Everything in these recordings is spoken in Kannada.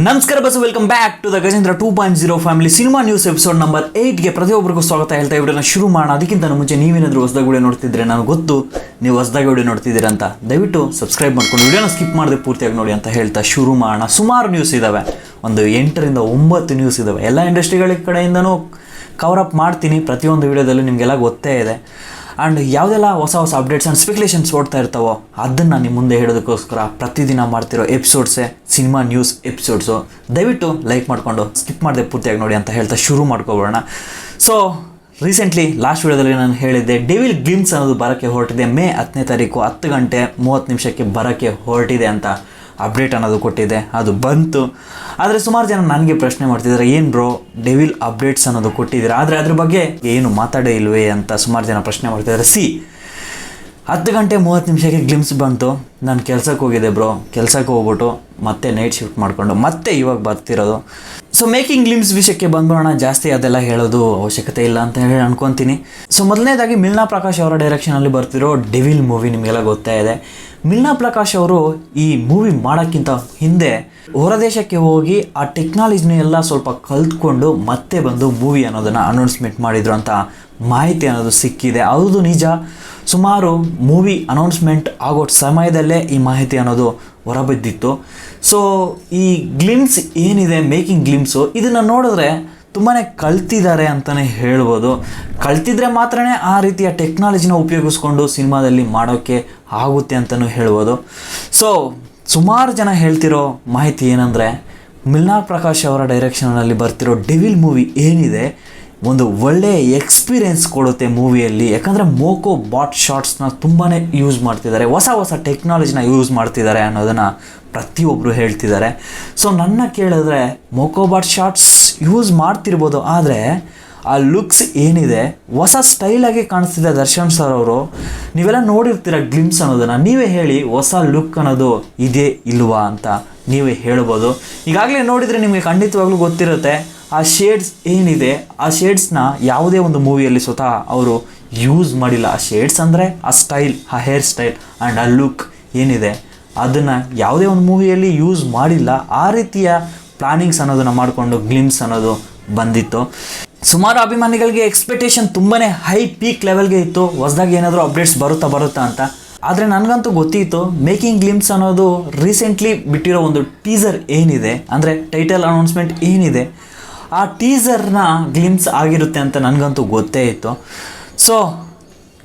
ನಮಸ್ಕಾರ ಬಸ್, welcome back to the Gajendra 2.0 family cinema news episode number 8ಗೆ ಪ್ರತಿಯೊಬ್ಬರಿಗೂ ಸ್ವಾಗತ ಹೇಳ್ತಾ ವಿಡಿಯೋನ ಶುರು ಮಾಡೋಣ. ಅದಕ್ಕಿಂತ ಮುಂಚೆ ನೀವೇನಾದರೂ ಹೊಸದಾಗಿ ವಿಡಿಯೋ ನೋಡ್ತಿದ್ರೆ ನನಗೆ ಗೊತ್ತು ನೀವು ಹೊಸದಾಗಿ ವಿಡಿಯೋ ನೋಡ್ತಿದ್ದೀರ ಅಂತ. ದಯವಿಟ್ಟು ಸಬ್ಸ್ಕ್ರೈಬ್ ಮಾಡ್ಕೊಂಡು ವಿಡಿಯೋನ ಸ್ಕಿಪ್ ಮಾಡದೆ ಪೂರ್ತಿಯಾಗಿ ನೋಡಿ ಅಂತ ಹೇಳ್ತಾ ಶುರು ಮಾಡೋಣ. ಸುಮಾರು ನ್ಯೂಸ್ ಇದ್ದಾವೆ, ಒಂದು 8ರಿಂದ 9 ನ್ಯೂಸ್ ಇದ್ದಾವೆ. ಎಲ್ಲ ಇಂಡಸ್ಟ್ರಿಗಳ ಕಡೆಯಿಂದನೂ ಕವರ್ ಅಪ್ ಮಾಡ್ತೀನಿ ಪ್ರತಿಯೊಂದು ವಿಡಿಯೋದಲ್ಲೂ, ನಿಮಗೆಲ್ಲ ಗೊತ್ತೇ ಇದೆ. ಆ್ಯಂಡ್ ಯಾವುದೆಲ್ಲ ಹೊಸ ಅಪ್ಡೇಟ್ಸ್ ಆ್ಯಂಡ್ ಸ್ಪೆಕ್ಯುಲೇಷನ್ಸ್ ಓಡ್ತಾ ಇರ್ತಾವೋ ಅದನ್ನು ನಿಮ್ಮ ಮುಂದೆ ಹೇಳೋದಕ್ಕೋಸ್ಕರ ಪ್ರತಿದಿನ ಮಾಡ್ತಿರೋ ಎಪಿಸೋಡ್ಸೇ ಸಿನಿಮಾ ನ್ಯೂಸ್ ಎಪಿಸೋಡ್ಸು. ದಯವಿಟ್ಟು ಲೈಕ್ ಮಾಡಿಕೊಂಡು ಸ್ಕಿಪ್ ಮಾಡದೆ ಪೂರ್ತಿಯಾಗಿ ನೋಡಿ ಅಂತ ಹೇಳ್ತಾ ಶುರು ಮಾಡ್ಕೊಬೋಣ. ಸೊ ರೀಸೆಂಟ್ಲಿ ಲಾಸ್ಟ್ ವಿಡಿಯೋದಲ್ಲಿ ನಾನು ಹೇಳಿದ್ದೆ, ಡೆವಿಲ್ ಗ್ಲಿಮ್ಸ್ ಅನ್ನೋದು ಬರೋಕ್ಕೆ ಹೊರಟಿದೆ. ಮೇ 10ನೇ ತಾರೀಕು 10:30 ಬರೋಕ್ಕೆ ಹೊರಟಿದೆ ಅಂತ ಅಪ್ಡೇಟ್ ಅನ್ನೋದು ಕೊಟ್ಟಿದೆ. ಅದು ಬಂತು. ಆದರೆ ಸುಮಾರು ಜನ ನನಗೆ ಪ್ರಶ್ನೆ ಮಾಡ್ತಿದ್ದಾರೆ, ಏನು ಬ್ರೋ ಡೆವಿಲ್ ಅಪ್ಡೇಟ್ಸ್ ಅನ್ನೋದು ಕೊಟ್ಟಿದ್ದೀರಾ, ಆದರೆ ಅದ್ರ ಬಗ್ಗೆ ಏನು ಮಾತಾಡೇ ಇಲ್ವೇ ಅಂತ ಸುಮಾರು ಜನ ಪ್ರಶ್ನೆ ಮಾಡ್ತಿದ್ದಾರೆ. 10:30 ಗ್ಲಿಮ್ಸ್ ಬಂತು. ನಾನು ಕೆಲ್ಸಕ್ಕೆ ಹೋಗಿದ್ದೆ ಬ್ರೋ, ಕೆಲ್ಸಕ್ಕೆ ಹೋಗ್ಬಿಟ್ಟು ಮತ್ತೆ ನೈಟ್ ಶಿಫ್ಟ್ ಮಾಡಿಕೊಂಡು ಮತ್ತೆ ಇವಾಗ ಬರ್ತಿರೋದು. ಸೊ ಮೇಕಿಂಗ್ ಗ್ಲಿಮ್ಸ್ ವಿಷಯಕ್ಕೆ ಬಂದ್ಬಿಡೋಣ. ಜಾಸ್ತಿ ಅದೆಲ್ಲ ಹೇಳೋದು ಅವಶ್ಯಕತೆ ಇಲ್ಲ ಅಂತ ಹೇಳಿ ಅನ್ಕೊತೀನಿ. ಸೊ ಮೊದಲನೇದಾಗಿ ಮಿಲ್ನಾ ಪ್ರಕಾಶ್ ಅವರ ಡೈರೆಕ್ಷನಲ್ಲಿ ಬರ್ತಿರೋ ಡೆವಿಲ್ ಮೂವಿ ನಿಮಗೆಲ್ಲ ಗೊತ್ತೇ ಇದೆ. ಮಿಲ್ನಾ ಪ್ರಕಾಶ್ ಅವರು ಈ ಮೂವಿ ಮಾಡೋಕ್ಕಿಂತ ಹಿಂದೆ ಹೊರದೇಶಕ್ಕೆ ಹೋಗಿ ಆ ಟೆಕ್ನಾಲಜಿನ ಎಲ್ಲ ಸ್ವಲ್ಪ ಕಲ್ತ್ಕೊಂಡು ಮತ್ತೆ ಬಂದು ಮೂವಿ ಅನ್ನೋದನ್ನು ಅನೌನ್ಸ್ಮೆಂಟ್ ಮಾಡಿದ್ರು ಅಂತ ಮಾಹಿತಿ ಅನ್ನೋದು ಸಿಕ್ಕಿದೆ. ಹೌದು, ನಿಜ. ಸುಮಾರು ಮೂವಿ ಅನೌನ್ಸ್ಮೆಂಟ್ ಆಗೋ ಸಮಯದಲ್ಲೇ ಈ ಮಾಹಿತಿ ಅನ್ನೋದು ಹೊರಬಿದ್ದಿತ್ತು. ಸೊ ಈ ಗ್ಲಿಮ್ಸ್ ಏನಿದೆ, ಮೇಕಿಂಗ್ ಗ್ಲಿಮ್ಸು, ಇದನ್ನು ನೋಡಿದ್ರೆ ತುಂಬಾ ಕಲ್ತಿದ್ದಾರೆ ಅಂತಲೇ ಹೇಳ್ಬೋದು. ಕಲ್ತಿದ್ರೆ ಮಾತ್ರನೇ ಆ ರೀತಿಯ ಟೆಕ್ನಾಲಜಿನ ಉಪಯೋಗಿಸ್ಕೊಂಡು ಸಿನಿಮಾದಲ್ಲಿ ಮಾಡೋಕ್ಕೆ ಆಗುತ್ತೆ ಅಂತಲೂ ಹೇಳ್ಬೋದು. ಸೊ ಸುಮಾರು ಜನ ಹೇಳ್ತಿರೋ ಮಾಹಿತಿ ಏನಂದರೆ, ಮಿಲ್ನಾ ಪ್ರಕಾಶ್ ಅವರ ಡೈರೆಕ್ಷನಲ್ಲಿ ಬರ್ತಿರೋ ಡೆವಿಲ್ ಮೂವಿ ಏನಿದೆ ಒಂದು ಒಳ್ಳೆಯ ಎಕ್ಸ್ಪೀರಿಯೆನ್ಸ್ ಕೊಡುತ್ತೆ ಮೂವಿಯಲ್ಲಿ. ಯಾಕಂದರೆ ಮೋಕೋ ಬಾಟ್ ಶಾಟ್ಸ್ನ ತುಂಬಾ ಯೂಸ್ ಮಾಡ್ತಿದ್ದಾರೆ, ಹೊಸ ಟೆಕ್ನಾಲಜಿನ ಯೂಸ್ ಮಾಡ್ತಿದ್ದಾರೆ ಅನ್ನೋದನ್ನು ಪ್ರತಿಯೊಬ್ಬರು ಹೇಳ್ತಿದ್ದಾರೆ. ಸೊ ನನ್ನ ಕೇಳಿದ್ರೆ ಮೋಕೋ ಬಾಟ್ ಶಾಟ್ಸ್ ಯೂಸ್ ಮಾಡ್ತಿರ್ಬೋದು, ಆದರೆ ಆ ಲುಕ್ಸ್ ಏನಿದೆ ಹೊಸ ಸ್ಟೈಲಾಗಿ ಕಾಣಿಸ್ತಿದೆ. ದರ್ಶನ್ ಸರ್ ಅವರು, ನೀವೆಲ್ಲ ನೋಡಿರ್ತೀರ ಗ್ಲಿಮ್ಸ್ ಅನ್ನೋದನ್ನು, ನೀವೇ ಹೇಳಿ ಹೊಸ ಲುಕ್ ಅನ್ನೋದು ಇದೇ ಇಲ್ವಾ ಅಂತ ನೀವೇ ಹೇಳ್ಬೋದು. ಈಗಾಗಲೇ ನೋಡಿದರೆ ನಿಮಗೆ ಖಂಡಿತವಾಗ್ಲೂ ಗೊತ್ತಿರುತ್ತೆ, ಆ ಶೇಡ್ಸ್ ಏನಿದೆ ಆ ಶೇಡ್ಸ್ನ ಯಾವುದೇ ಒಂದು ಮೂವಿಯಲ್ಲಿ ಸ್ವತಃ ಅವರು ಯೂಸ್ ಮಾಡಿಲ್ಲ. ಆ ಶೇಡ್ಸ್ ಅಂದರೆ ಆ ಸ್ಟೈಲ್, ಆ ಹೇರ್ ಸ್ಟೈಲ್ ಆ್ಯಂಡ್ ಆ ಲುಕ್ ಏನಿದೆ ಅದನ್ನು ಯಾವುದೇ ಒಂದು ಮೂವಿಯಲ್ಲಿ ಯೂಸ್ ಮಾಡಿಲ್ಲ. ಆ ರೀತಿಯ ಪ್ಲಾನಿಂಗ್ಸ್ ಅನ್ನೋದನ್ನು ಮಾಡಿಕೊಂಡು ಗ್ಲಿಮ್ಸ್ ಅನ್ನೋದು ಬಂದಿತ್ತು. ಸುಮಾರು ಅಭಿಮಾನಿಗಳಿಗೆ ಎಕ್ಸ್ಪೆಕ್ಟೇಷನ್ ತುಂಬಾ ಹೈ ಪೀಕ್ ಲೆವೆಲ್ಗೆ ಇತ್ತು, ಹೊಸದಾಗಿ ಏನಾದರೂ ಅಪ್ಡೇಟ್ಸ್ ಬರುತ್ತಾ ಅಂತ. ಆದರೆ ನನಗಂತೂ ಗೊತ್ತಿತ್ತು ಮೇಕಿಂಗ್ ಗ್ಲಿಮ್ಸ್ ಅನ್ನೋದು ರೀಸೆಂಟ್ಲಿ ಬಿಟ್ಟಿರೋ ಒಂದು ಟೀಸರ್ ಏನಿದೆ, ಅಂದರೆ ಟೈಟಲ್ ಅನೌನ್ಸ್ಮೆಂಟ್ ಏನಿದೆ, ಆ ಟೀಸರ್ನ ಗ್ಲಿಮ್ಸ್ ಆಗಿರುತ್ತೆ ಅಂತ ನನಗಂತೂ ಗೊತ್ತೇ ಇತ್ತು. ಸೊ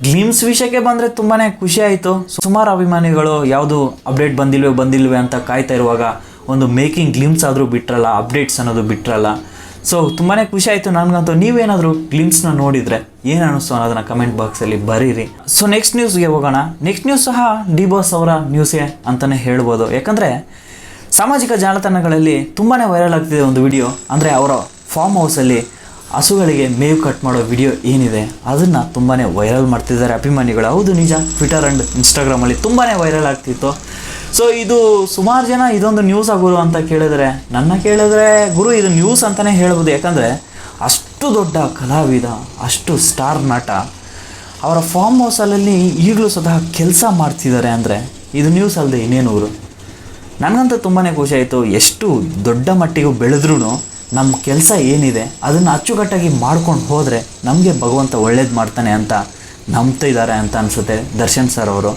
ಗ್ಲಿಮ್ಸ್ ವಿಷಯಕ್ಕೆ ಬಂದರೆ ತುಂಬಾ ಖುಷಿ ಆಯಿತು. ಸುಮಾರು ಅಭಿಮಾನಿಗಳು ಯಾವುದು ಅಪ್ಡೇಟ್ ಬಂದಿಲ್ವೇ ಅಂತ ಕಾಯ್ತಾ ಇರುವಾಗ ಒಂದು ಮೇಕಿಂಗ್ ಗ್ಲಿಮ್ಸ್ ಆದರೂ ಬಿಟ್ರಲ್ಲ, ಅಪ್ಡೇಟ್ಸ್ ಅನ್ನೋದು ಬಿಟ್ರಲ್ಲ. ಸೊ ತುಂಬಾ ಖುಷಿ ಆಯಿತು ನನಗಂತೂ. ನೀವೇನಾದರೂ ಗ್ಲಿಮ್ಸ್ನ ನೋಡಿದರೆ ಏನು ಅನ್ನಿಸ್ತು ಅನ್ನೋದನ್ನು ಕಮೆಂಟ್ ಬಾಕ್ಸಲ್ಲಿ ಬರೀರಿ. ಸೊ ನೆಕ್ಸ್ಟ್ ನ್ಯೂಸ್ಗೆ ಹೋಗೋಣ. ನೆಕ್ಸ್ಟ್ ನ್ಯೂಸ್ ಸಹ ಡಿ ಬಾಸ್ ಅವರ ನ್ಯೂಸೇ ಅಂತಲೇ ಹೇಳ್ಬೋದು. ಯಾಕಂದರೆ ಸಾಮಾಜಿಕ ಜಾಲತಾಣಗಳಲ್ಲಿ ತುಂಬಾ ವೈರಲ್ ಆಗ್ತಿದೆ ಒಂದು ವಿಡಿಯೋ. ಅಂದರೆ ಅವರ ಫಾರ್ಮ್ ಹೌಸಲ್ಲಿ ಹಸುಗಳಿಗೆ ಮೇವು ಕಟ್ ಮಾಡೋ ವಿಡಿಯೋ ಏನಿದೆ ಅದನ್ನು ತುಂಬಾ ವೈರಲ್ ಮಾಡ್ತಿದ್ದಾರೆ ಅಭಿಮಾನಿಗಳು. ಹೌದು, ನಿಜ. ಟ್ವಿಟರ್ ಆ್ಯಂಡ್ ಇನ್ಸ್ಟಾಗ್ರಾಮಲ್ಲಿ ತುಂಬಾ ವೈರಲ್ ಆಗ್ತಿತ್ತು. ಸೊ ಇದು ಸುಮಾರು ಜನ ಇದೊಂದು ನ್ಯೂಸ್ ಗುರು ಅಂತ ಕೇಳಿದ್ರೆ, ನನ್ನ ಕೇಳಿದ್ರೆ ಗುರು ಇದು ನ್ಯೂಸ್ ಅಂತಲೇ ಹೇಳ್ಬೋದು. ಯಾಕಂದರೆ ಅಷ್ಟು ದೊಡ್ಡ ಕಲಾವಿದ, ಅಷ್ಟು ಸ್ಟಾರ್ ನಟ ಅವರ ಫಾರ್ಮ್ ಹೌಸಲ್ಲಿ ಈಗಲೂ ಸದಾ ಕೆಲಸ ಮಾಡ್ತಿದ್ದಾರೆ ಅಂದರೆ ಇದು ನ್ಯೂಸ್ ಅಲ್ಲದೆ ಇನ್ನೇನು ಗುರು. ನನಗಂತೂ ತುಂಬಾ ಖುಷಿ ಆಯಿತು. ಎಷ್ಟು ದೊಡ್ಡ ಮಟ್ಟಿಗೂ ಬೆಳೆದ್ರೂ ನಮ್ಮ ಕೆಲಸ ಏನಿದೆ ಅದನ್ನು ಅಚ್ಚುಕಟ್ಟಾಗಿ ಮಾಡ್ಕೊಂಡು ಹೋದರೆ ನಮಗೆ ಭಗವಂತ ಒಳ್ಳೇದು ಮಾಡ್ತಾನೆ ಅಂತ ನಂಬ್ತಿದ್ದಾರೆ ಅಂತ ಅನಿಸುತ್ತೆ ದರ್ಶನ್ ಸರ್ ಅವರು.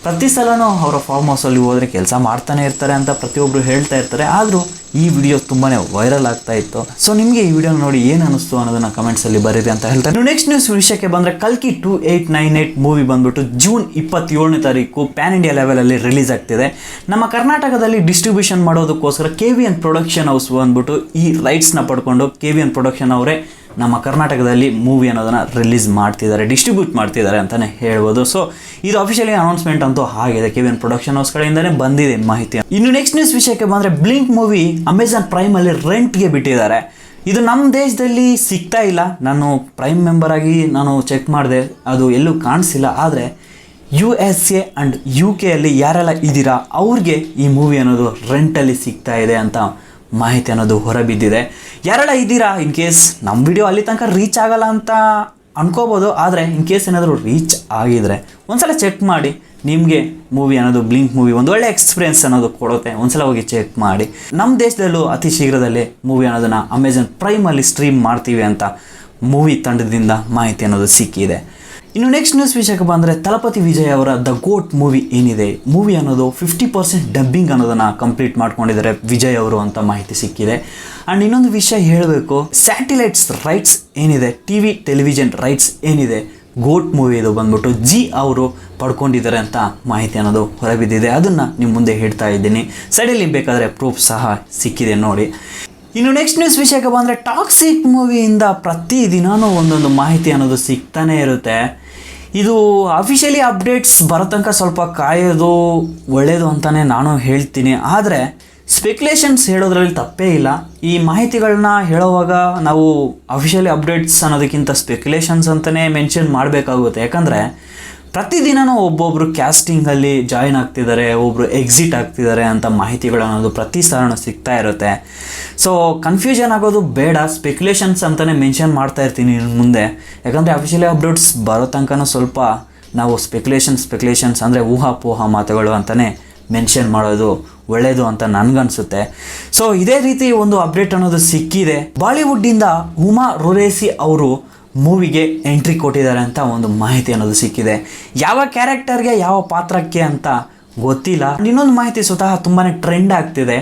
ಪ್ರತಿ ಸಲನೂ ಅವರ ಫಾರ್ಮ್ ಹೌಸಲ್ಲಿ ಹೋದರೆ ಕೆಲಸ ಮಾಡ್ತಾನೆ ಇರ್ತಾರೆ ಅಂತ ಪ್ರತಿಯೊಬ್ಬರು ಹೇಳ್ತಾ ಇರ್ತಾರೆ. ಆದರೂ ಈ ವಿಡಿಯೋ ತುಂಬಾ ವೈರಲ್ ಆಗ್ತಾ ಇತ್ತು. ಸೊ ನಿಮಗೆ ಈ ವಿಡಿಯೋ ನೋಡಿ ಏನು ಅನ್ನಿಸ್ತು ಅನ್ನೋದನ್ನು ಕಮೆಂಟ್ಸಲ್ಲಿ ಬರೀರಿ ಅಂತ ಹೇಳ್ತಾರೆ. ನೆಕ್ಸ್ಟ್ ನ್ಯೂಸ್ ವಿಷಯಕ್ಕೆ ಬಂದರೆ, ಕಲ್ಕಿ 2898 ಮೂವಿ ಬಂದ್ಬಿಟ್ಟು ಜೂನ್ 27ನೇ ತಾರೀಕು ಪ್ಯಾನ್ ಇಂಡಿಯಾ ಲೆವೆಲಲ್ಲಿ ರಿಲೀಸ್ ಆಗ್ತಿದೆ. ನಮ್ಮ ಕರ್ನಾಟಕದಲ್ಲಿ ಡಿಸ್ಟ್ರಿಬ್ಯೂಷನ್ ಮಾಡೋದಕ್ಕೋಸ್ಕರ KVN ಪ್ರೊಡಕ್ಷನ್ ಹೌಸ್ ಬಂದ್ಬಿಟ್ಟು ಈ ರೈಟ್ಸ್ನ ಪಡ್ಕೊಂಡು KVN ಪ್ರೊಡಕ್ಷನ್ ಅವರೇ ನಮ್ಮ ಕರ್ನಾಟಕದಲ್ಲಿ ಮೂವಿ ಅನ್ನೋದನ್ನು ರಿಲೀಸ್ ಮಾಡ್ತಿದ್ದಾರೆ, ಡಿಸ್ಟ್ರಿಬ್ಯೂಟ್ ಮಾಡ್ತಿದ್ದಾರೆ ಅಂತಲೇ ಹೇಳ್ಬೋದು. ಸೊ ಇದು ಅಫಿಷಿಯಲಿ ಅನೌನ್ಸ್ಮೆಂಟ್ ಅಂತೂ ಆಗಿದೆ, KVN ಪ್ರೊಡಕ್ಷನ್ ಹೌಸ್ ಕಡೆಯಿಂದನೇ ಬಂದಿದೆ ಮಾಹಿತಿ. ಇನ್ನು ನೆಕ್ಸ್ಟ್ ನ್ಯೂಸ್ ವಿಷಯಕ್ಕೆ ಬಂದರೆ, ಬ್ಲಿಂಕ್ ಮೂವಿ ಅಮೆಜಾನ್ ಪ್ರೈಮಲ್ಲಿ ರೆಂಟ್ಗೆ ಬಿಟ್ಟಿದ್ದಾರೆ. ಇದು ನಮ್ಮ ದೇಶದಲ್ಲಿ ಸಿಗ್ತಾ ಇಲ್ಲ. ನಾನು ಪ್ರೈಮ್ ಮೆಂಬರ್ ಆಗಿ ನಾನು ಚೆಕ್ ಮಾಡಿದೆ, ಅದು ಎಲ್ಲೂ ಕಾಣಿಸಿಲ್ಲ. ಆದರೆ USA ಆ್ಯಂಡ್ UK ಅಲ್ಲಿ ಯಾರೆಲ್ಲ ಇದ್ದೀರಾ ಅವ್ರಿಗೆ ಈ ಮೂವಿ ಅನ್ನೋದು ರೆಂಟಲ್ಲಿ ಸಿಗ್ತಾ ಇದೆ ಅಂತ ಮಾಹಿತಿ ಅನ್ನೋದು ಹೊರಬಿದ್ದಿದೆ. ಯಾರೆಲ್ಲ ಇದ್ದೀರಾ, ಇನ್ ಕೇಸ್ ನಮ್ಮ ವಿಡಿಯೋ ಅಲ್ಲಿ ತನಕ ರೀಚ್ ಆಗಲ್ಲ ಅಂತ ಅನ್ಕೋಬೋದು. ಆದರೆ ಇನ್ ಕೇಸ್ ಏನಾದರೂ ರೀಚ್ ಆಗಿದರೆ ಒಂದ್ಸಲ ಚೆಕ್ ಮಾಡಿ, ನಿಮಗೆ ಮೂವಿ ಅನ್ನೋದು ಬ್ಲಿಂಕ್ ಮೂವಿ ಒಂದು ಒಳ್ಳೆ ಎಕ್ಸ್ಪೀರಿಯನ್ಸ್ ಅನ್ನೋದು ಕೊಡುತ್ತೆ. ಒಂದ್ಸಲ ಹೋಗಿ ಚೆಕ್ ಮಾಡಿ. ನಮ್ಮ ದೇಶದಲ್ಲೂ ಅತಿ ಶೀಘ್ರದಲ್ಲೇ ಮೂವಿ ಅನ್ನೋದನ್ನು ಅಮೆಜಾನ್ ಪ್ರೈಮಲ್ಲಿ ಸ್ಟ್ರೀಮ್ ಮಾಡ್ತೀವಿ ಅಂತ ಮೂವಿ ತಂಡದಿಂದ ಮಾಹಿತಿ ಅನ್ನೋದು ಸಿಕ್ಕಿದೆ. ಇನ್ನು ನೆಕ್ಸ್ಟ್ ನ್ಯೂಸ್ ವಿಷಯಕ್ಕೆ ಬಂದರೆ ತಲಪತಿ ವಿಜಯ್ ಅವರ ದ ಗೋಟ್ ಮೂವಿ ಏನಿದೆ, ಮೂವಿ ಅನ್ನೋದು 50% ಡಬ್ಬಿಂಗ್ ಅನ್ನೋದನ್ನು ಕಂಪ್ಲೀಟ್ ಮಾಡ್ಕೊಂಡಿದ್ದಾರೆ ವಿಜಯ್ ಅವರು ಅಂತ ಮಾಹಿತಿ ಸಿಕ್ಕಿದೆ. ಆ್ಯಂಡ್ ಇನ್ನೊಂದು ವಿಷಯ ಹೇಳಬೇಕು, ಸ್ಯಾಟಿಲೈಟ್ಸ್ ರೈಟ್ಸ್ ಏನಿದೆ, ಟೆಲಿವಿಷನ್ ರೈಟ್ಸ್ ಏನಿದೆ, ಗೋಟ್ ಮೂವಿ ಇದು ಬಂದ್ಬಿಟ್ಟು ಜಿ ಅವರು ಪಡ್ಕೊಂಡಿದ್ದಾರೆ ಅಂತ ಮಾಹಿತಿ ಅನ್ನೋದು ಹೊರಬಿದ್ದಿದೆ. ಅದನ್ನು ನಿಮ್ಮ ಮುಂದೆ ಹೇಳ್ತಾ ಇದ್ದೀನಿ. ಸೈಡಲ್ಲಿ ಬೇಕಾದರೆ ಪ್ರೂಫ್ ಸಹ ಸಿಕ್ಕಿದೆ ನೋಡಿ. ಇನ್ನು ನೆಕ್ಸ್ಟ್ ನ್ಯೂಸ್ ವಿಷಯಕ್ಕೆ ಬಂದರೆ ಟಾಕ್ಸಿಕ್ ಮೂವಿಯಿಂದ ಪ್ರತಿದಿನವೂ ಒಂದೊಂದು ಮಾಹಿತಿ ಅನ್ನೋದು ಸಿಗ್ತಾನೆ ಇರುತ್ತೆ. ಇದು ಅಫಿಷಿಯಲಿ ಅಪ್ಡೇಟ್ಸ್ ಬರೋ ತನಕ ಸ್ವಲ್ಪ ಕಾಯೋದು ಒಳ್ಳೆಯದು ಅಂತಲೇ ನಾನು ಹೇಳ್ತೀನಿ. ಆದರೆ ಸ್ಪೆಕ್ಯುಲೇಷನ್ಸ್ ಹೇಳೋದ್ರಲ್ಲಿ ತಪ್ಪೇ ಇಲ್ಲ. ಈ ಮಾಹಿತಿಗಳನ್ನ ಹೇಳೋವಾಗ ನಾವು ಅಫಿಷಿಯಲಿ ಅಪ್ಡೇಟ್ಸ್ ಅನ್ನೋದಕ್ಕಿಂತ ಸ್ಪೆಕ್ಯುಲೇಷನ್ಸ್ ಅಂತಲೇ ಮೆನ್ಷನ್ ಮಾಡಬೇಕಾಗುತ್ತೆ. ಯಾಕಂದರೆ ಪ್ರತಿದಿನವೂ ಒಬ್ಬೊಬ್ಬರು ಕ್ಯಾಸ್ಟಿಂಗಲ್ಲಿ ಜಾಯಿನ್ ಆಗ್ತಿದ್ದಾರೆ, ಒಬ್ಬರು ಎಕ್ಸಿಟ್ ಆಗ್ತಿದ್ದಾರೆ ಅಂತ ಮಾಹಿತಿಗಳು ಅನ್ನೋದು ಪ್ರತಿ ಸಲನೂ ಸಿಗ್ತಾ ಇರುತ್ತೆ. ಸೊ ಕನ್ಫ್ಯೂಷನ್ ಆಗೋದು ಬೇಡ, ಸ್ಪೆಕ್ಯುಲೇಷನ್ಸ್ ಅಂತಲೇ ಮೆನ್ಷನ್ ಮಾಡ್ತಾ ಇರ್ತೀನಿ ಮುಂದೆ. ಯಾಕಂದರೆ ಅಫಿಷಿಯಲಿ ಅಪ್ಡೇಟ್ಸ್ ಬರೋ ತನಕನೂ ಸ್ವಲ್ಪ ನಾವು ಸ್ಪೆಕ್ಯುಲೇಷನ್ಸ್ ಅಂದರೆ ಊಹಾಪೋಹ ಮಾತುಗಳು ಅಂತಲೇ ಮೆನ್ಷನ್ ಮಾಡೋದು ಒಳ್ಳೆಯದು ಅಂತ ನನಗನ್ಸುತ್ತೆ. ಸೊ ಇದೇ ರೀತಿ ಒಂದು ಅಪ್ಡೇಟ್ ಅನ್ನೋದು ಸಿಕ್ಕಿದೆ. ಬಾಲಿವುಡ್ಡಿಂದ ಹುಮಾ ರುರೇಸಿ ಅವರು ಮೂವಿಗೆ ಎಂಟ್ರಿ ಕೊಟ್ಟಿದ್ದಾರೆ ಅಂತ ಒಂದು ಮಾಹಿತಿ ಅನ್ನೋದು ಸಿಕ್ಕಿದೆ. ಯಾವ ಕ್ಯಾರೆಕ್ಟರ್ಗೆ ಯಾವ ಪಾತ್ರಕ್ಕೆ ಅಂತ ಗೊತ್ತಿಲ್ಲ. ಇನ್ನೊಂದು ಮಾಹಿತಿ ಸ್ವತಃ ತುಂಬಾ ಟ್ರೆಂಡ್ ಆಗ್ತಿದೆ.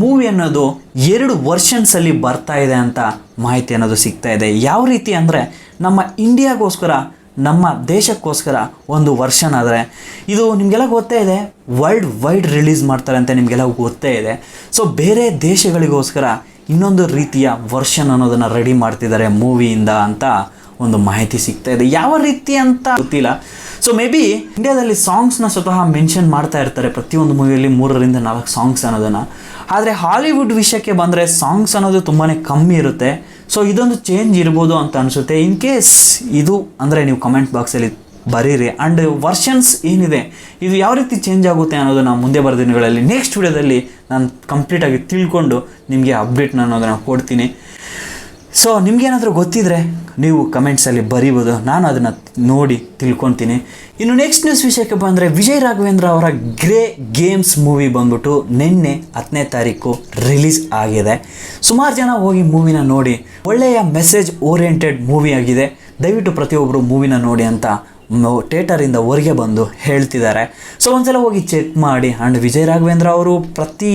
ಮೂವಿ ಅನ್ನೋದು 2 ವರ್ಷನ್ಸಲ್ಲಿ ಬರ್ತಾ ಇದೆ ಅಂತ ಮಾಹಿತಿ ಅನ್ನೋದು ಸಿಗ್ತಾ ಇದೆ. ಯಾವ ರೀತಿ ಅಂದರೆ ನಮ್ಮ ಇಂಡಿಯಾಗೋಸ್ಕರ, ನಮ್ಮ ದೇಶಕ್ಕೋಸ್ಕರ ಒಂದು ವರ್ಷನ್ ಆದರೆ ಇದು ನಿಮಗೆಲ್ಲ ಗೊತ್ತೇ ಇದೆ, ವರ್ಲ್ಡ್ ವೈಡ್ ರಿಲೀಸ್ ಮಾಡ್ತಾರೆ ಅಂತ ನಿಮಗೆಲ್ಲ ಗೊತ್ತೇ ಇದೆ. ಸೊ ಬೇರೆ ದೇಶಗಳಿಗೋಸ್ಕರ ಇನ್ನೊಂದು ರೀತಿಯ ವರ್ಷನ್ ಅನ್ನೋದನ್ನು ರೆಡಿ ಮಾಡ್ತಿದ್ದಾರೆ ಮೂವಿಯಿಂದ ಅಂತ ಒಂದು ಮಾಹಿತಿ ಸಿಗ್ತಾ ಇದೆ. ಯಾವ ರೀತಿ ಅಂತ ಗೊತ್ತಿಲ್ಲ. ಸೊ ಮೇ ಬಿ ಇಂಡಿಯಾದಲ್ಲಿ ಸಾಂಗ್ಸ್ನ ಸ್ವತಃ ಮೆನ್ಷನ್ ಮಾಡ್ತಾ ಇರ್ತಾರೆ ಪ್ರತಿಯೊಂದು ಮೂವಿಯಲ್ಲಿ 3ರಿಂದ 4 ಸಾಂಗ್ಸ್ ಅನ್ನೋದನ್ನು. ಆದರೆ ಹಾಲಿವುಡ್ ವಿಷಯಕ್ಕೆ ಬಂದರೆ ಸಾಂಗ್ಸ್ ಅನ್ನೋದು ತುಂಬಾ ಕಮ್ಮಿ ಇರುತ್ತೆ. ಸೊ ಇದೊಂದು ಚೇಂಜ್ ಇರ್ಬೋದು ಅಂತ ಅನಿಸುತ್ತೆ. ಇನ್ ಕೇಸ್ ಇದು ಅಂದರೆ ನೀವು ಕಮೆಂಟ್ ಬಾಕ್ಸಲ್ಲಿ ಬರೀರಿ. ಆ್ಯಂಡ್ ವರ್ಷನ್ಸ್ ಏನಿದೆ ಇದು ಯಾವ ರೀತಿ ಚೇಂಜ್ ಆಗುತ್ತೆ ಅನ್ನೋದನ್ನು ಮುಂದೆ ಬರೋ ದಿನಗಳಲ್ಲಿ ನೆಕ್ಸ್ಟ್ ವಿಡಿಯೋದಲ್ಲಿ ನಾನು ಕಂಪ್ಲೀಟಾಗಿ ತಿಳ್ಕೊಂಡು ನಿಮಗೆ ಅಪ್ಡೇಟ್ನ ಅನ್ನೋದನ್ನು ಕೊಡ್ತೀನಿ. ಸೊ ನಿಮಗೇನಾದರೂ ಗೊತ್ತಿದ್ದರೆ ನೀವು ಕಮೆಂಟ್ಸಲ್ಲಿ ಬರೀಬೋದು, ನಾನು ಅದನ್ನು ನೋಡಿ ತಿಳ್ಕೊತೀನಿ. ಇನ್ನು ನೆಕ್ಸ್ಟ್ ನ್ಯೂಸ್ ವಿಷಯಕ್ಕೆ ಬಂದರೆ ವಿಜಯ್ ರಾಘವೇಂದ್ರ ಅವರ ಗ್ರೇ ಗೇಮ್ಸ್ ಮೂವಿ ಬಂದ್ಬಿಟ್ಟು ನಿನ್ನೆ 10ನೇ ತಾರೀಕು ರಿಲೀಸ್ ಆಗಿದೆ. ಸುಮಾರು ಜನ ಹೋಗಿ ಮೂವಿನ ನೋಡಿ, ಒಳ್ಳೆಯ ಮೆಸೇಜ್ ಓರಿಯೆಂಟೆಡ್ ಮೂವಿ ಆಗಿದೆ, ದಯವಿಟ್ಟು ಪ್ರತಿಯೊಬ್ಬರು ಮೂವಿನ ನೋಡಿ ಅಂತ ಥಿಯೇಟರಿಂದ ಹೊರಗೆ ಬಂದು ಹೇಳ್ತಿದ್ದಾರೆ. ಸೊ ಒಂದ್ಸಲ ಹೋಗಿ ಚೆಕ್ ಮಾಡಿ. ಆ್ಯಂಡ್ ವಿಜಯ್ ರಾಘವೇಂದ್ರ ಅವರು ಪ್ರತಿ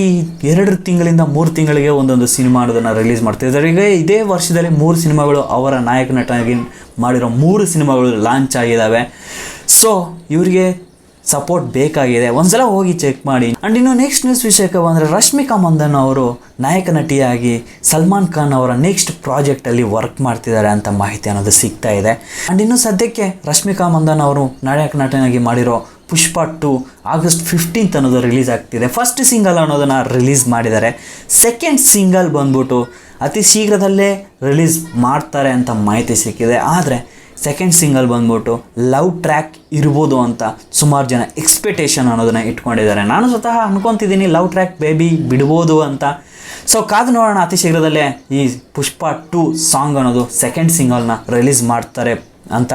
2 ತಿಂಗಳಿಂದ 3 ತಿಂಗಳಿಗೆ ಒಂದೊಂದು ಸಿನಿಮಾ ಅನ್ನೋದನ್ನು ರಿಲೀಸ್ ಮಾಡ್ತಿದ್ದಾರೆ. ಈಗ ಇದೇ ವರ್ಷದಲ್ಲಿ 3 ಸಿನಿಮಾಗಳು, ಅವರ ನಾಯಕ ನಟನಾಗಿ ಮಾಡಿರೋ 3 ಸಿನಿಮಾಗಳು ಲಾಂಚ್ ಆಗಿದ್ದಾವೆ. ಸೊ ಇವರಿಗೆ ಸಪೋರ್ಟ್ ಬೇಕಾಗಿದೆ, ಒಂದ್ಸಲ ಹೋಗಿ ಚೆಕ್ ಮಾಡಿ. ಆ್ಯಂಡ್ ಇನ್ನು ನೆಕ್ಸ್ಟ್ ನ್ಯೂಸ್ ವಿಷಯಕ್ಕೆ ಬಂದರೆ ರಶ್ಮಿಕಾ ಮಂದಣ್ಣ ಅವರು ನಾಯಕ ನಟಿಯಾಗಿ ಸಲ್ಮಾನ್ ಖಾನ್ ಅವರ ನೆಕ್ಸ್ಟ್ ಪ್ರಾಜೆಕ್ಟಲ್ಲಿ ವರ್ಕ್ ಮಾಡ್ತಿದ್ದಾರೆ ಅಂತ ಮಾಹಿತಿ ಅನ್ನೋದು ಸಿಗ್ತಾ ಇದೆ. ಆ್ಯಂಡ್ ಇನ್ನು ಸದ್ಯಕ್ಕೆ ರಶ್ಮಿಕಾ ಮಂದಣ್ಣ ಅವರು ನಾಯಕ ನಟನಾಗಿ ಮಾಡಿರೋ ಪುಷ್ಪ 2 ಆಗಸ್ಟ್ 15 ಅನ್ನೋದು ರಿಲೀಸ್ ಆಗ್ತಿದೆ. ಫಸ್ಟ್ ಸಿಂಗಲ್ ಅನ್ನೋದನ್ನು ರಿಲೀಸ್ ಮಾಡಿದ್ದಾರೆ. ಸೆಕೆಂಡ್ ಸಿಂಗಲ್ ಬಂದ್ಬಿಟ್ಟು ಅತಿ ಶೀಘ್ರದಲ್ಲೇ ರಿಲೀಸ್ ಮಾಡ್ತಾರೆ ಅಂತ ಮಾಹಿತಿ ಸಿಕ್ಕಿದೆ. ಆದರೆ ಸೆಕೆಂಡ್ ಸಿಂಗಲ್ ಬಂದ್ಬಿಟ್ಟು ಲವ್ ಟ್ರ್ಯಾಕ್ ಇರ್ಬೋದು ಅಂತ ಸುಮಾರು ಜನ ಎಕ್ಸ್ಪೆಕ್ಟೇಷನ್ ಅನ್ನೋದನ್ನು ಇಟ್ಕೊಂಡಿದ್ದಾರೆ. ನಾನು ಸ್ವತಃ ಅನ್ಕೊತಿದ್ದೀನಿ ಲವ್ ಟ್ರ್ಯಾಕ್ ಬೇಬಿ ಬಿಡ್ಬೋದು ಅಂತ. ಸೊ ಕಾದು ನೋಡೋಣ, ಅತಿ ಶೀಘ್ರದಲ್ಲೇ ಈ ಪುಷ್ಪ 2 ಸಾಂಗ್ ಅನ್ನೋದು ಸೆಕೆಂಡ್ ಸಿಂಗಲ್ನ ರಿಲೀಸ್ ಮಾಡ್ತಾರೆ ಅಂತ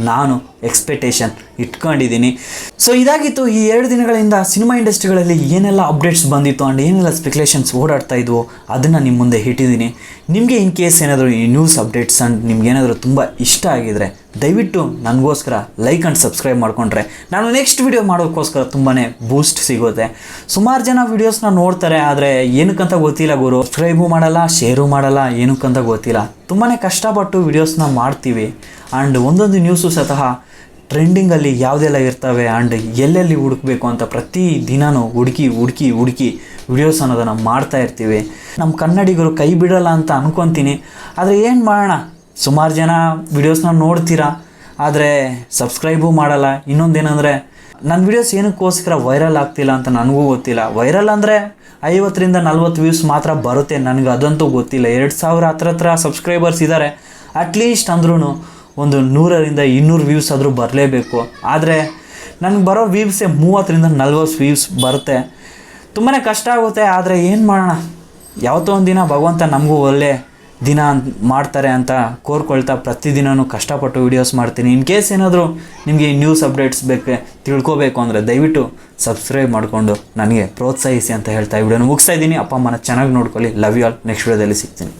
ನಾನು ಎಕ್ಸ್ಪೆಕ್ಟೇಷನ್ ಇಟ್ಕೊಂಡಿದ್ದೀನಿ. ಸೊ ಇದಾಗಿತ್ತು ಈ 2 ದಿನಗಳಿಂದ ಸಿನಿಮಾ ಇಂಡಸ್ಟ್ರಿಗಳಲ್ಲಿ ಏನೆಲ್ಲ ಅಪ್ಡೇಟ್ಸ್ ಬಂದಿತ್ತು ಆ್ಯಂಡ್ ಏನೆಲ್ಲ ಸ್ಪೆಕ್ಯುಲೇಷನ್ಸ್ ಓಡಾಡ್ತಾ ಇದ್ವು ಅದನ್ನು ನಿಮ್ಮ ಮುಂದೆ ಇಟ್ಟಿದ್ದೀನಿ. ನಿಮಗೆ ಇನ್ ಕೇಸ್ ಏನಾದರೂ ಈ ನ್ಯೂಸ್ ಅಪ್ಡೇಟ್ಸ್ ಆ್ಯಂಡ್ ನಿಮ್ಗೇನಾದರೂ ತುಂಬ ಇಷ್ಟ ಆಗಿದರೆ ದಯವಿಟ್ಟು ನನಗೋಸ್ಕರ ಲೈಕ್ ಆ್ಯಂಡ್ ಸಬ್ಸ್ಕ್ರೈಬ್ ಮಾಡಿಕೊಂಡ್ರೆ ನಾನು ನೆಕ್ಸ್ಟ್ ವಿಡಿಯೋ ಮಾಡೋಕ್ಕೋಸ್ಕರ ತುಂಬಾ ಬೂಸ್ಟ್ ಸಿಗುತ್ತೆ. ಸುಮಾರು ಜನ ವೀಡಿಯೋಸ್ನ ನೋಡ್ತಾರೆ, ಆದರೆ ಏನಕ್ಕಂತ ಗೊತ್ತಿಲ್ಲ ಗುರು, ಸಬ್ಸ್ಕ್ರೈಬು ಮಾಡಲ್ಲ, ಶೇರು ಮಾಡಲ್ಲ, ಏನಕ್ಕಂತ ಗೊತ್ತಿಲ್ಲ. ತುಂಬಾ ಕಷ್ಟಪಟ್ಟು ವೀಡಿಯೋಸ್ನ ಮಾಡ್ತೀವಿ. ಆ್ಯಂಡ್ ಒಂದೊಂದು ನ್ಯೂಸು ಸತಃ ಟ್ರೆಂಡಿಂಗಲ್ಲಿ ಯಾವುದೆಲ್ಲ ಇರ್ತವೆ ಆ್ಯಂಡ್ ಎಲ್ಲೆಲ್ಲಿ ಹುಡುಕಬೇಕು ಅಂತ ಪ್ರತಿ ದಿನವೂ ಹುಡುಕಿ ವಿಡಿಯೋಸ್ ಅನ್ನೋದನ್ನು ಮಾಡ್ತಾ ಇರ್ತೀವಿ. ನಮ್ಮ ಕನ್ನಡಿಗರು ಕೈ ಬಿಡಲ್ಲ ಅಂತ ಅನ್ಕೊತೀನಿ. ಆದರೆ ಏನು ಮಾಡೋಣ, ಸುಮಾರು ಜನ ವಿಡಿಯೋಸ್ನ ನೋಡ್ತೀರಾ, ಆದರೆ ಸಬ್ಸ್ಕ್ರೈಬು ಮಾಡಲ್ಲ. ಇನ್ನೊಂದೇನೆಂದರೆ ನನ್ನ ವಿಡಿಯೋಸ್ ಏನಕ್ಕೋಸ್ಕರ ವೈರಲ್ ಆಗ್ತಿಲ್ಲ ಅಂತ ನನಗೂ ಗೊತ್ತಿಲ್ಲ. ವೈರಲ್ ಅಂದರೆ 50ರಿಂದ 40 ವ್ಯೂಸ್ ಮಾತ್ರ ಬರುತ್ತೆ, ನನಗೆ ಅದಂತೂ ಗೊತ್ತಿಲ್ಲ. 2000 ಹತ್ರ ಸಬ್ಸ್ಕ್ರೈಬರ್ಸ್ ಇದ್ದಾರೆ. ಅಟ್ಲೀಸ್ಟ್ ಅಂದ್ರೂ ಒಂದು 100ರಿಂದ 200 ವ್ಯೂಸ್ ಆದರೂ ಬರಲೇಬೇಕು. ಆದರೆ ನನಗೆ ಬರೋ ವ್ಯೂವ್ಸೇ 30ರಿಂದ 40 ವ್ಯೂಸ್ ಬರುತ್ತೆ. ತುಂಬಾ ಕಷ್ಟ ಆಗುತ್ತೆ. ಆದರೆ ಏನು ಮಾಡೋಣ, ಯಾವತ್ತೋ ಒಂದು ದಿನ ಭಗವಂತ ನಮಗೂ ಒಳ್ಳೆ ದಿನ ಮಾಡ್ತಾರೆ ಅಂತ ಕೋರ್ಕೊಳ್ತಾ ಪ್ರತಿದಿನವೂ ಕಷ್ಟಪಟ್ಟು ವೀಡಿಯೋಸ್ ಮಾಡ್ತೀನಿ. ಇನ್ ಕೇಸ್ ಏನಾದರೂ ನಿಮಗೆ ನ್ಯೂಸ್ ಅಪ್ಡೇಟ್ಸ್ ತಿಳ್ಕೋಬೇಕು ಅಂದರೆ ದಯವಿಟ್ಟು ಸಬ್ಸ್ಕ್ರೈಬ್ ಮಾಡಿಕೊಂಡು ನನಗೆ ಪ್ರೋತ್ಸಾಹಿಸಿ ಅಂತ ಹೇಳ್ತಾ ಈ ವಿಡಿಯೋನ ಮುಗಿಸ್ತಾ ಇದ್ದೀನಿ. ಅಪ್ಪ ಅಮ್ಮನ ಚೆನ್ನಾಗಿ ನೋಡ್ಕೊಳ್ಳಿ. Love you all. ನೆಕ್ಸ್ಟ್ ವಿಡಿಯೋದಲ್ಲಿ ಸಿಗ್ತೀನಿ.